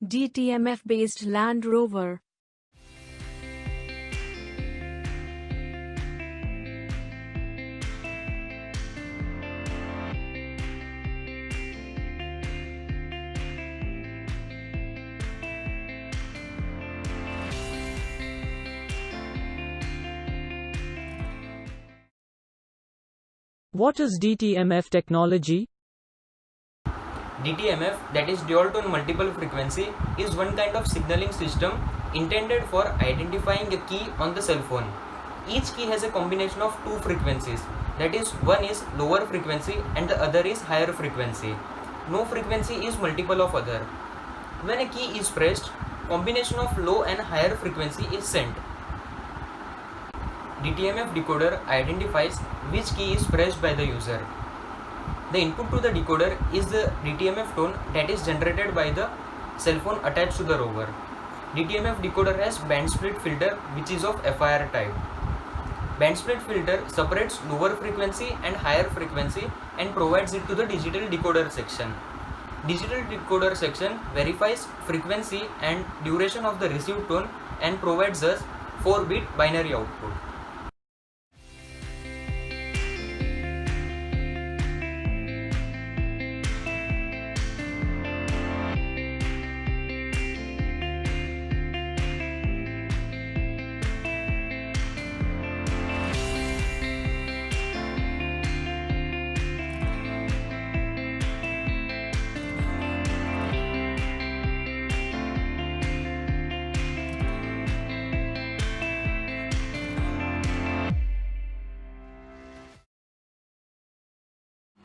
DTMF-based Land Rover. What is DTMF technology? DTMF, that is dual tone multiple frequency, is one kind of signaling system intended for identifying a key on the cell phone. Each key has a combination of two frequencies, that is, one is lower frequency and the other is higher frequency. No frequency is multiple of other. When a key is pressed, combination of low and higher frequency is sent. DTMF decoder identifies which key is pressed by the user. The input to the decoder is the DTMF tone that is generated by the cell phone attached to the rover. DTMF decoder has band split filter which is of FIR type. Band split filter separates lower frequency and higher frequency and provides it to the digital decoder section. Digital decoder section verifies frequency and duration of the received tone and provides us 4-bit binary output.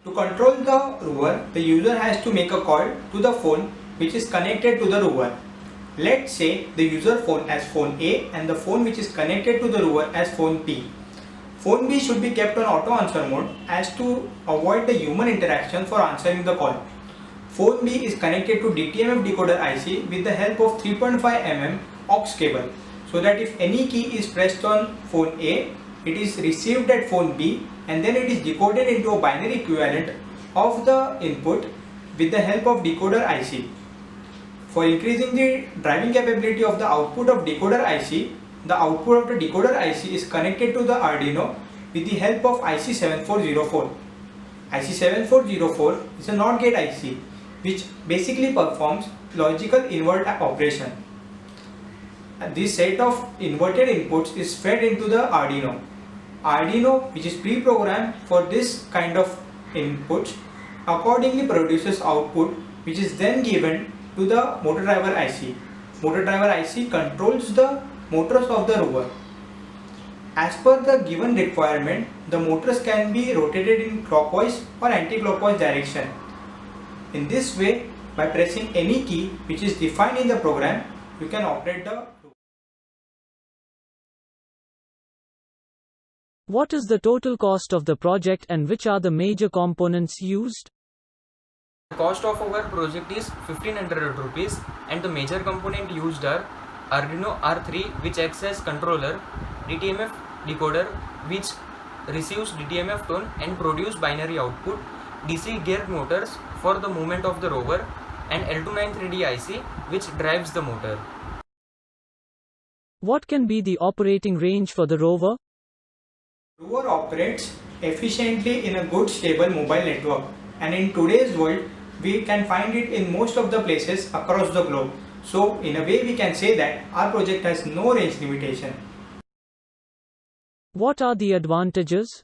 To control the rover, the user has to make a call to the phone which is connected to the rover. Let's say the user phone as phone A and the phone which is connected to the rover as phone B. Phone B should be kept on auto answer mode as to avoid the human interaction for answering the call. Phone B is connected to DTMF decoder IC with the help of 3.5 mm aux cable, so that if any key is pressed on phone A, it is received at phone B and then it is decoded into a binary equivalent of the input with the help of decoder IC. For increasing the driving capability of the output of decoder IC, the output of the decoder IC is connected to the Arduino with the help of IC7404. IC7404 is a NOT gate IC which basically performs logical invert operation. This set of inverted inputs is fed into the Arduino. Arduino, which is pre-programmed for this kind of inputs, accordingly produces output which is then given to the motor driver IC. Motor driver IC controls the motors of the rover. As per the given requirement, the motors can be rotated in clockwise or anti-clockwise direction. In this way, by pressing any key which is defined in the program, you can operate the rover. What is the total cost of the project and which are the major components used? The cost of our project is 1500 rupees and the major component used are Arduino R3 which acts as controller, DTMF decoder which receives DTMF tone and produce binary output, DC geared motors for the movement of the rover, and L293D IC which drives the motor. What can be the operating range for the rover? Rover operates efficiently in a good stable mobile network, and in today's world we can find it in most of the places across the globe. So in a way we can say that our project has no range limitation. What are the advantages?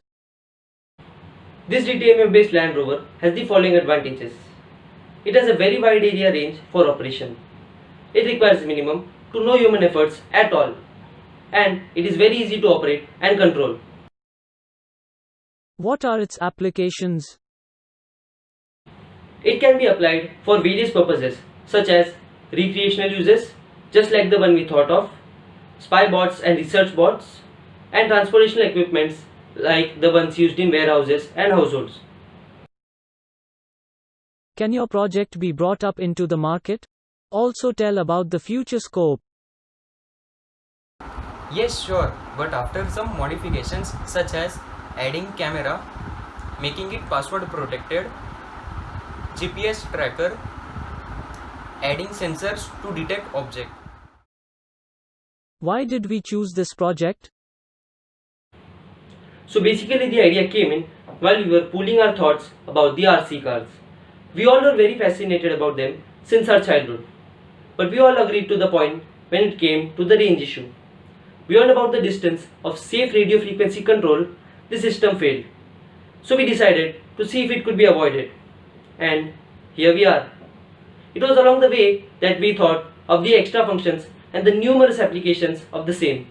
This DTMF based Land Rover has the following advantages. It has a very wide area range for operation. It requires minimum to no human efforts at all, and it is very easy to operate and control. What are its applications? It can be applied for various purposes such as recreational uses, just like the one we thought of, spy bots and research bots, and transportational equipments like the ones used in warehouses and households. Can your project be brought up into the market? Also tell about the future scope. Yes, sure, but after some modifications such as adding camera, making it password protected, GPS tracker, adding sensors to detect object. Why did we choose this project? So basically the idea came in while we were pooling our thoughts about the RC cars. We all were very fascinated about them since our childhood. But we all agreed to the point when it came to the range issue. Beyond about the distance of safe radio frequency control, the system failed. So we decided to see if it could be avoided. And here we are. It was along the way that we thought of the extra functions and the numerous applications of the same.